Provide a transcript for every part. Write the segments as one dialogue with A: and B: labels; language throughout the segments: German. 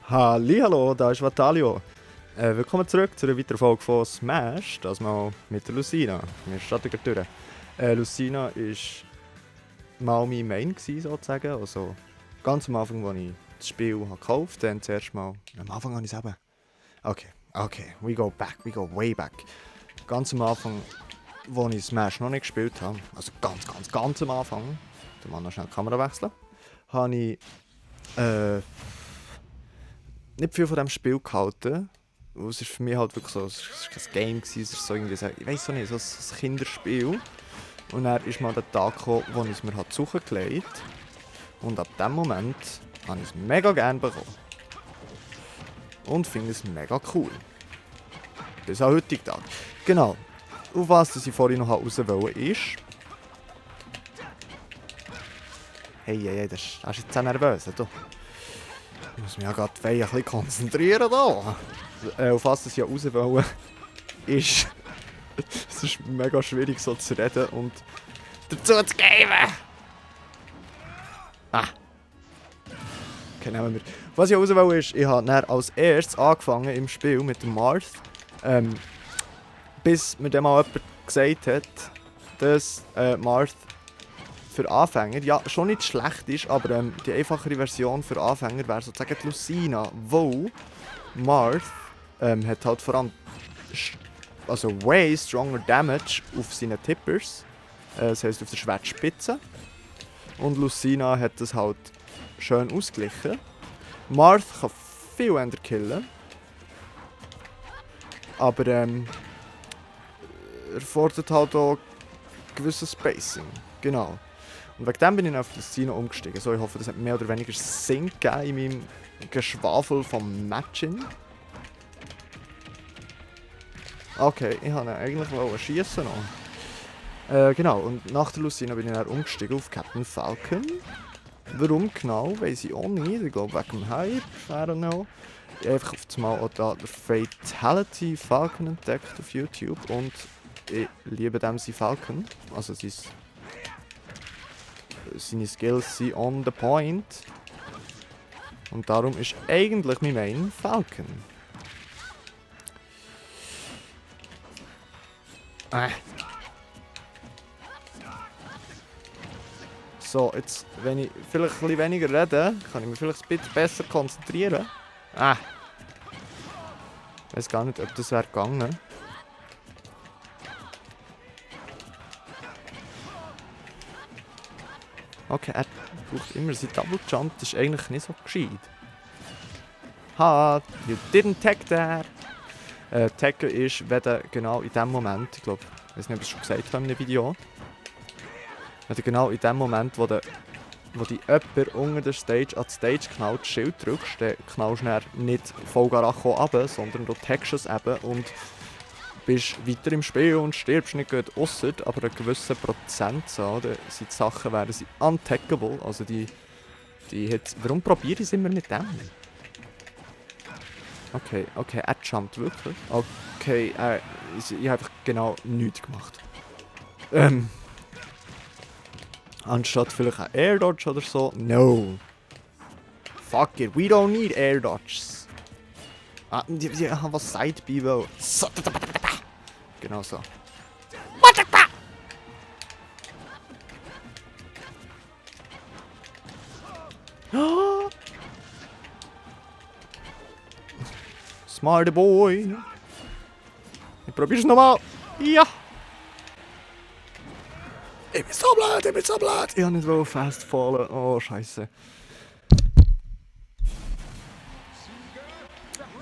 A: Hallihallo, da ist Vatalio. Willkommen zurück zu einer weiteren Folge von Smash, das mal mit der Lucina. Wir starten gleich durch. Lucina war mal mein Main gewesen, sozusagen. Also ganz am Anfang, als ich das Spiel gekauft habe, dann zuerst mal... Am Anfang habe ich es eben... Okay, we go way back. Ganz am Anfang, als ich Smash noch nicht gespielt habe, also ganz am Anfang, da muss noch schnell die Kamera wechseln, habe ich nicht viel von diesem Spiel gehalten. Es war für mich halt wirklich so, es war kein Game, es war so irgendwie, so, ich weiß nicht, so ein Kinderspiel. Und dann ist mal der Tag gekommen, wo ich es mir suchen gelegt habe. Und ab dem Moment habe ich es mega gerne bekommen. Und finde es mega cool. Bis am heutigen Tag. Genau. Auf was ich vorhin noch raus wollte, ist... Hey, das ist jetzt sehr nervös, du. Ich muss mich ja gerade ein bisschen konzentrieren da. Auf was ich raus wollte, ist... Es ist mega schwierig so zu reden und dazu zu geben. Okay, nehmen wir. Was ich raus wollte, ist, ich habe dann als erstes angefangen im Spiel mit dem Marth. Bis mir dann mal jemand gesagt hat, dass Marth für Anfänger ja schon nicht schlecht ist, aber die einfachere Version für Anfänger wäre sozusagen die Lucina, wo Marth hat halt vor allem also way stronger Damage auf seinen Tippers, das heisst auf der Schwertspitze, und Lucina hat das halt schön ausgeglichen. Marth kann viel Ender killen, aber er fordert halt auch gewisses Spacing, genau. Und wegen dem bin ich auf die Lucina umgestiegen. So, ich hoffe, das hat mehr oder weniger Sinn gegeben in meinem Geschwafel vom Matching. Okay, ich wollte eigentlich schiessen noch. Genau, und nach der Lucina bin ich dann umgestiegen auf Captain Falcon. Warum genau, weiss ich auch nicht. Ich glaube wegen dem Hype, I don't know. Ich habe einfach auf das Mal auch da den Fatality Falcon entdeckt auf YouTube und ich liebe dem sein Falcon. Also seine Skills sind on the point. Und darum ist eigentlich mein Main Falcon. So, jetzt, wenn ich vielleicht ein bisschen weniger rede, kann ich mich vielleicht ein bisschen besser konzentrieren. Ich weiß gar nicht, ob das wäre gegangen. Okay, er braucht immer seinen Double Jump, das ist eigentlich nicht so gescheit. Ha, you didn't tag that. Taggen ist, wenn du genau in dem Moment, ich glaube, ich weiß nicht, ob ich es schon gesagt habe in einem Video, wenn du genau in dem Moment, wo die jemand unter der Stage an die Stage knallt, das Schild drückst, dann knallst du dann nicht voll Garacho runter, sondern du taggst es eben und bist weiter im Spiel und stirbst nicht gut ausser, aber einen gewissen Prozentzahl sind die Sachen, wären sie untaggable, also die jetzt, warum probiere ich es immer mit dem? Okay, er jumpt wirklich. Okay, ich habe einfach genau nichts gemacht. Anstatt vielleicht ein Air Dodge oder so. No. Fuck it, we don't need Air Dodges. Die haben was Side B will. Genau so. Smart boy. Ich probier's nochmal. Ja. Ich bin so blöd. Ich wollte nicht fast fallen. Oh, scheiße.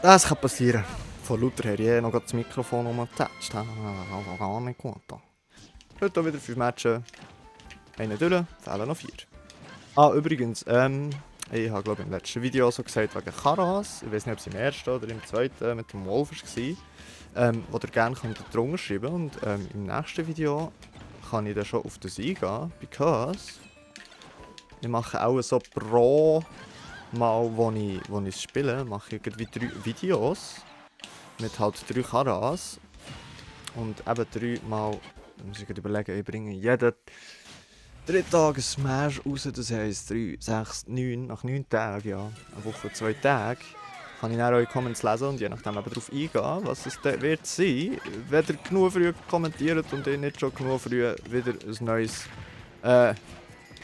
A: Das kann passieren. Von lauter her, ich noch das Mikrofon umgetatscht. Das ist gar nicht gut. Heute wieder 5 Matches. Einen durch, fehlen noch 4. Übrigens, ich habe glaube im letzten Video so gesagt wegen Karas. Ich weiß nicht, ob es im ersten oder im zweiten mit dem Wolf war. Wo ihr gerne drunter schreiben könnt. Und im nächsten Video kann ich dann schon auf das eingehen, because ich mache auch so pro Mal, wo ich es spiele, mache ich irgendwie 3 Videos mit halt 3 Karas und eben 3 Mal, muss ich überlegen, ich bringe jeden 3 Tage Smash raus, das heisst 3, 6, 9, nach 9 Tagen, ja, eine Woche, 2 Tage, kann ich dann eure Comments lesen und je nachdem eben darauf eingehen, was es dann wird sein. Wenn ihr genug früh kommentiert und ihr nicht schon genug früh wieder ein neues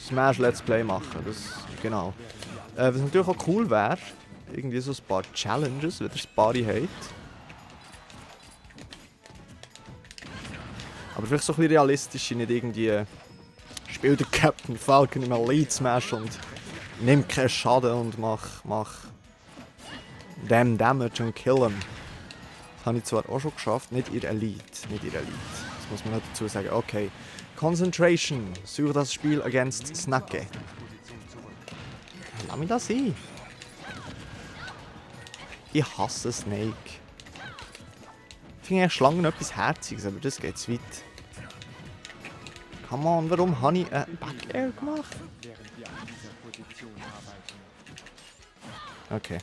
A: Smash Let's Play machen. Das, genau. Was natürlich auch cool wäre, irgendwie so ein paar Challenges, wenn ihr ein paar habt. Aber vielleicht so ein bisschen realistisch, nicht irgendwie spiel den Captain Falcon im Elite Smash und nimm keinen Schaden und mach dem Damage und kill him. Das habe ich zwar auch schon geschafft, nicht in Elite. Das muss man noch dazu sagen. Okay. Concentration. Suche das Spiel against Snake. Lass mich das sein. Ich hasse Snake. Ich finde Schlangen etwas Herziges, aber das geht zu weit. Come on, warum habe ich einen Back Air gemacht? Okay.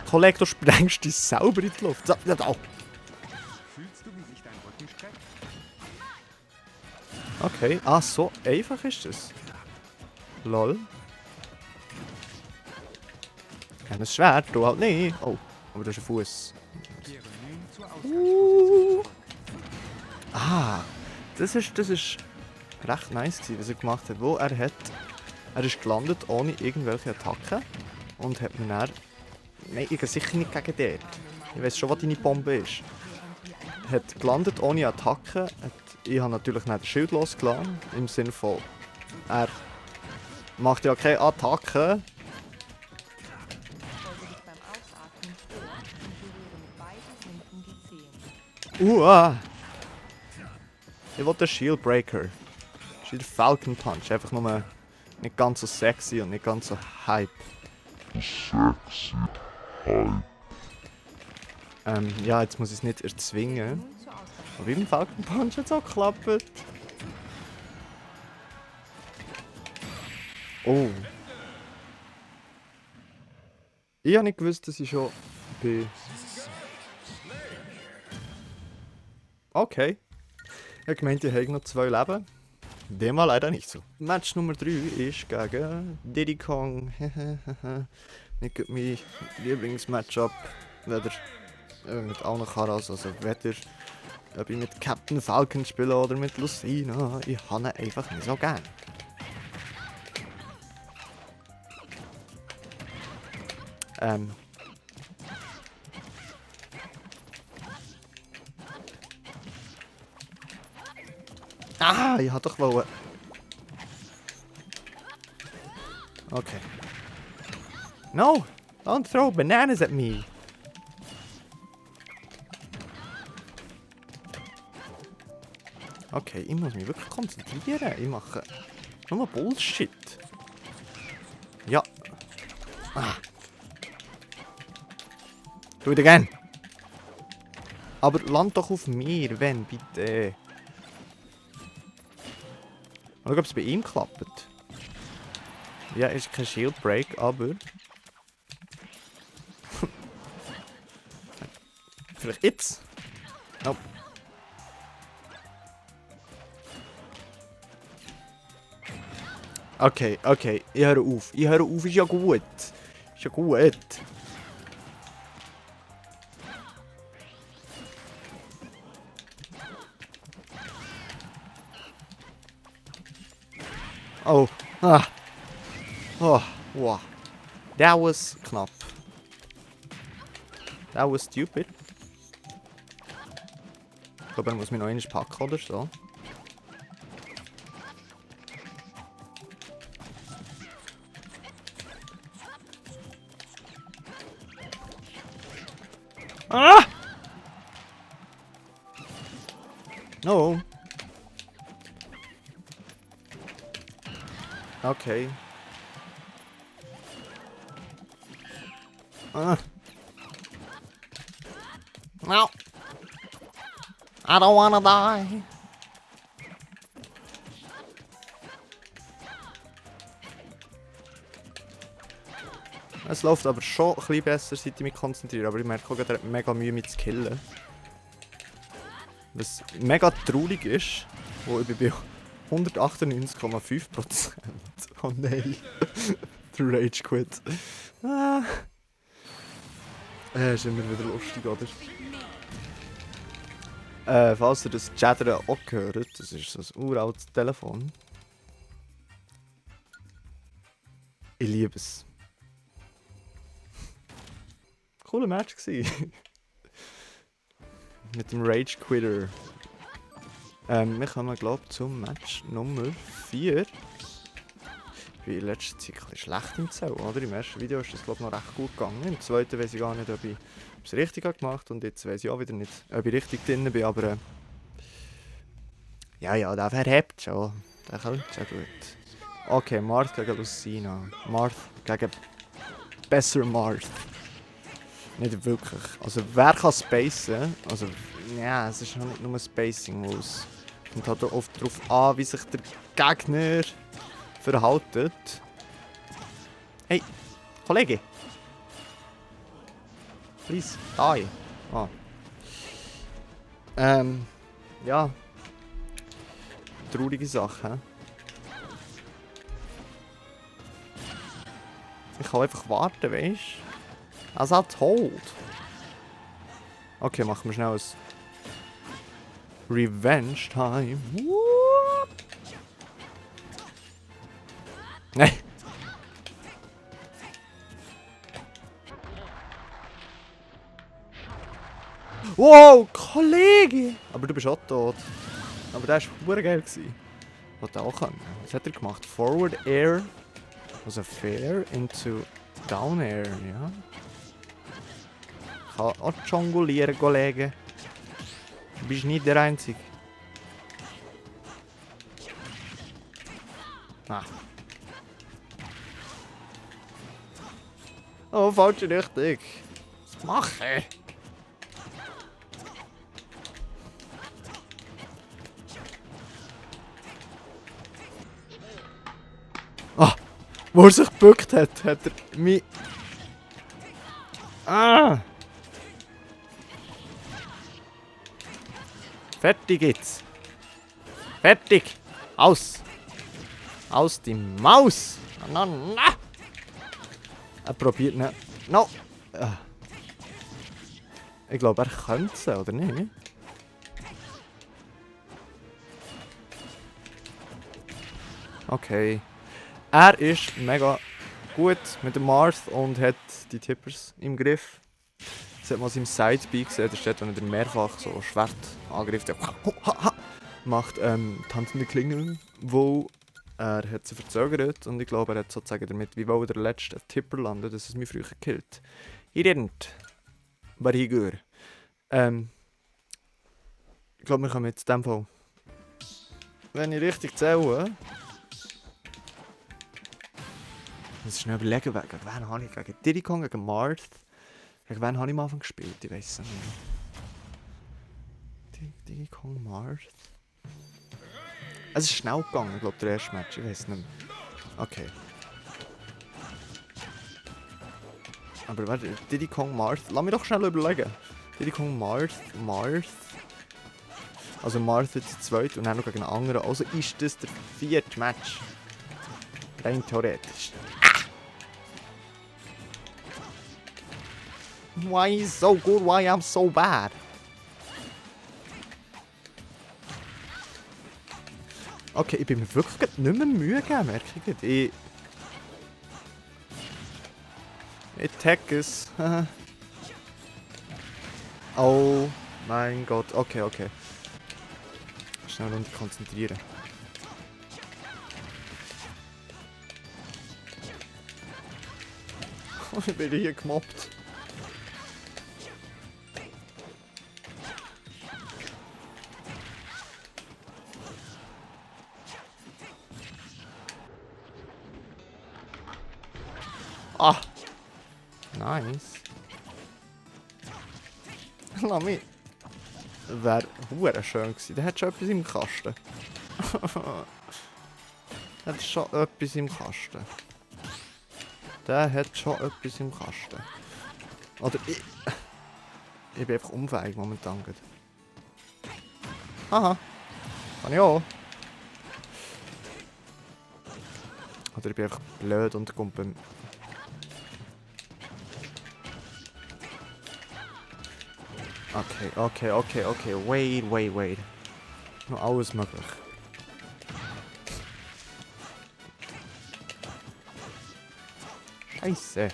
A: Kollege, du sprengst dich selber in die Luft. So, ja, da. Okay, ah, so einfach ist das. Lol. Ich habe ein Schwert, du halt nicht. Oh, aber das ist ein Fuß. Ah, das ist recht nice gewesen, was er gemacht hat. Wo er ist gelandet ohne irgendwelche Attacken und hat mir dann... Nein, ich gehe sicher nicht gegen dort. Ich weiß schon, was deine Bombe ist. Hat gelandet ohne Attacken. Ich habe natürlich nicht das Schild losgelassen. Im Sinne von, er macht ja keine Attacken. Ich will den Shield Breaker. Das ist der Falcon Punch. Einfach nur nicht ganz so sexy und nicht ganz so hype. Ja, jetzt muss ich es nicht erzwingen. Aber wie beim Falcon Punch hat es auch geklappt. Oh. Ich habe nicht gewusst, dass ich schon bin. Okay. Ich habe gemeint, ich habe noch 2 Leben. Dem war leider nicht so. Match Nummer 3 ist gegen Diddy Kong. Nicht mein Lieblingsmatchup. Weder mit allen Karas, also weder ob ich mit Captain Falcon spiele oder mit Lucina. Ich habe ihn einfach nicht so gern. Ah, ich hatte doch wollen. Okay. No! Don't throw bananas at me! Okay, ich muss mich wirklich konzentrieren. Ich mache nur Bullshit. Ja. Ah. Tu it again. Aber land doch auf mir, wenn, bitte. Schau, ob es bei ihm klappt. Ja, ist kein Shield Break, aber... Vielleicht jetzt? Nope. Okay, okay. Ich höre auf. Ich höre auf, ist ja gut. Ist ja gut. Oh. Ah. Oh. Wow. That was knapp. That was stupid. Ich glaube, er muss mich noch einmal packen oder so. Ah! No. Okay. No. I don't wanna die. Es läuft aber schon ein bisschen besser, seit ich mich konzentriere. Aber ich merke auch, er hat mega Mühe mit zu killen. Was mega traurig ist, wo ich bin bei 198,5%. Oh nein. Der Rage Quit. Ah. Ist immer wieder lustig, oder? Falls ihr das Chattern auch gehört, das ist so ein uraltes Telefon. Ich liebe es. Cooler Match gewesen. Mit dem Rage Quitter. Wir kommen, glaube ich, zum Match Nummer 4. Ich bin in letzter Zeit ein bisschen schlecht im Zählen, oder? Im ersten Video ist das, glaube ich, noch recht gut gegangen. Im zweiten weiß ich gar nicht, ob ich es richtig gemacht habe. Und jetzt weiß ich auch wieder nicht, ob ich richtig drin bin, aber... ja, der verhebt schon. Der könnte schon gut. Okay, Marth gegen Lucina. Marth gegen... Besser Marth. Nicht wirklich. Also, wer kann spacen? Also, ja, es ist noch nicht nur Spacing, wo es kommt halt oft darauf an, wie sich der Gegner verhaltet. Hey, Kollege! Please, die! Ah. Ja. Traurige Sache. Ich kann einfach warten, weißt du? Also hat Hold. Okay, machen wir schnell ein Revenge Time. Nein. Wow, Kollege! Aber du bist auch tot. Aber der war super geil. Was er auch kann. Was hat er gemacht? Forward Air. Also Fair into Down Air, ja. Ich kann auch jonglieren, Kollege. Du bist nicht der Einzige. Ah. Oh, falsche Richtung. Was mache ich? Ah, wo er sich gebückt hat, hat er mich... Ah! Fertig jetzt. Fertig. Aus. Aus die Maus. Na, na, na. Er probiert nicht. No. Ich glaube, er könnte es, oder nicht? Okay. Er ist mega gut mit dem Marth und hat die Tippers im Griff. Das hat man seinem Side-B gesehen, da steht, wenn er mehrfach so Schwertangriff macht, tanzende Klingel, wo er hat sie verzögert und ich glaube, er hat sozusagen damit, wie wohl der letzte Tipper landet, dass es mich früher killt. He didn't. But he good. Ich glaube, wir kommen jetzt in dem Fall. Wenn ich richtig zähle. Ich muss schnell überlegen, gegen wen habe ich? Gegen Diddy Kong, gegen Marth. Gegen wen habe ich am Anfang gespielt? Ich weiß es nicht. Diddy Kong, Marth. Es ist schnell gegangen, ich glaube, der erste Match. Ich weiß nicht mehr. Okay. Aber warte, Diddy Kong, Marth. Lass mich doch schnell überlegen. Diddy Kong, Marth. Also Marth ist der zweite und dann noch gegen einen anderen. Also ist das der vierte Match. Rein theoretisch. Why he's so good, why I'm so bad? Okay, ich bin mir wirklich nicht mehr Mühe gegeben, merke ich gerade. Ich tag es. Oh mein Gott. Okay. Schnell und konzentrieren. Ich bin hier gemobbt. Ah! Nice. Lass mich. Wäre hure schön gewesen. Der hat schon etwas im Kasten. Der hat schon etwas im Kasten. Oder ich bin einfach unfähig momentan. Haha. Kann ich auch. Oder ich bin einfach blöd und komme beim... Okay. Wait. Noch alles möglich. Scheiße.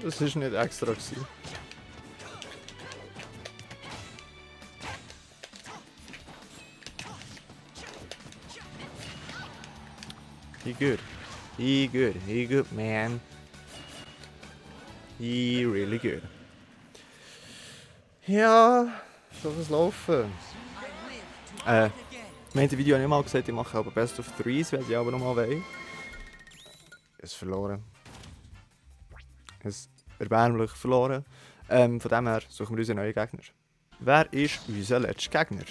A: Das ist nicht extra gewesen. He good, man. He really good. Ja, soll es laufen. Wir haben im Video nicht mal gesagt, ich mache aber Best of 3s, weil ich aber nochmal will. Es verloren. Es erbärmlich verloren. Von dem her suchen wir unseren neuen Gegner. Wer ist unser letzter Gegner?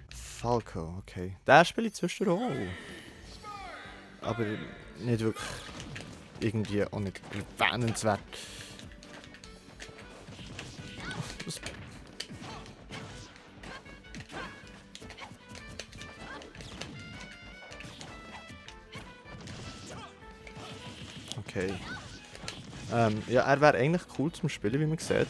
A: Falco, okay. Der spielt zwischen auch. Aber nicht wirklich irgendwie auch nicht erwähnenswert. Okay. Ja, er wäre eigentlich cool zum Spielen, wie man sieht.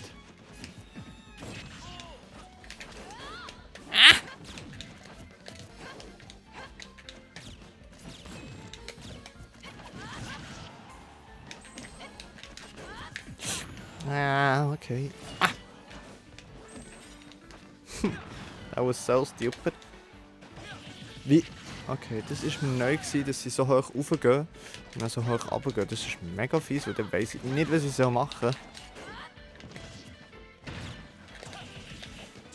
A: Okay. That was so stupid. Wie? Okay, das war mir neu, dass sie so hoch raufgehen und dann so hoch runtergehen. Das ist mega fies, weil dann weiss ich nicht, was ich machen soll.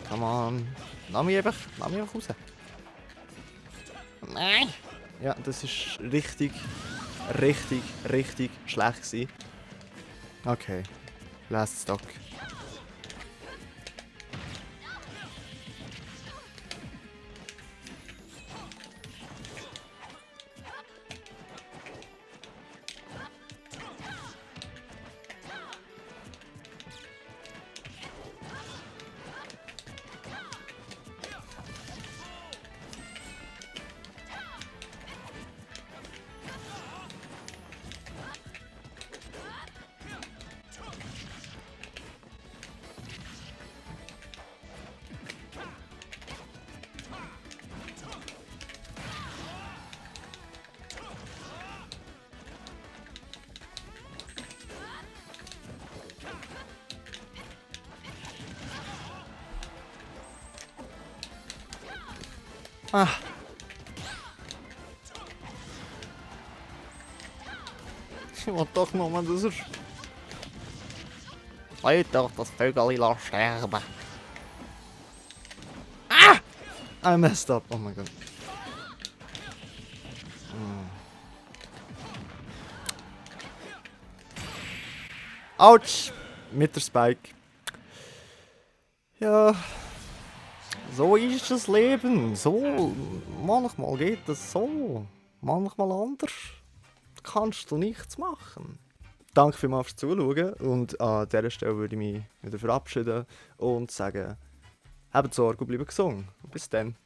A: Come on. Lass mich einfach raus. Nein! Ja, das war richtig schlecht gewesen. Okay. Last Stock. Ah. Ich will doch noch mal das ist. Leute, doch das Vögel sterben. Ah! I messed up, oh mein Gott. Autsch! Mit der Spike. Ja. So ist das Leben. So. Manchmal geht es so. Manchmal anders. Kannst du nichts machen. Danke vielmals fürs Zuschauen. Und an dieser Stelle würde ich mich wieder verabschieden und sagen, habt Sorge und bleibt gesund. Bis dann.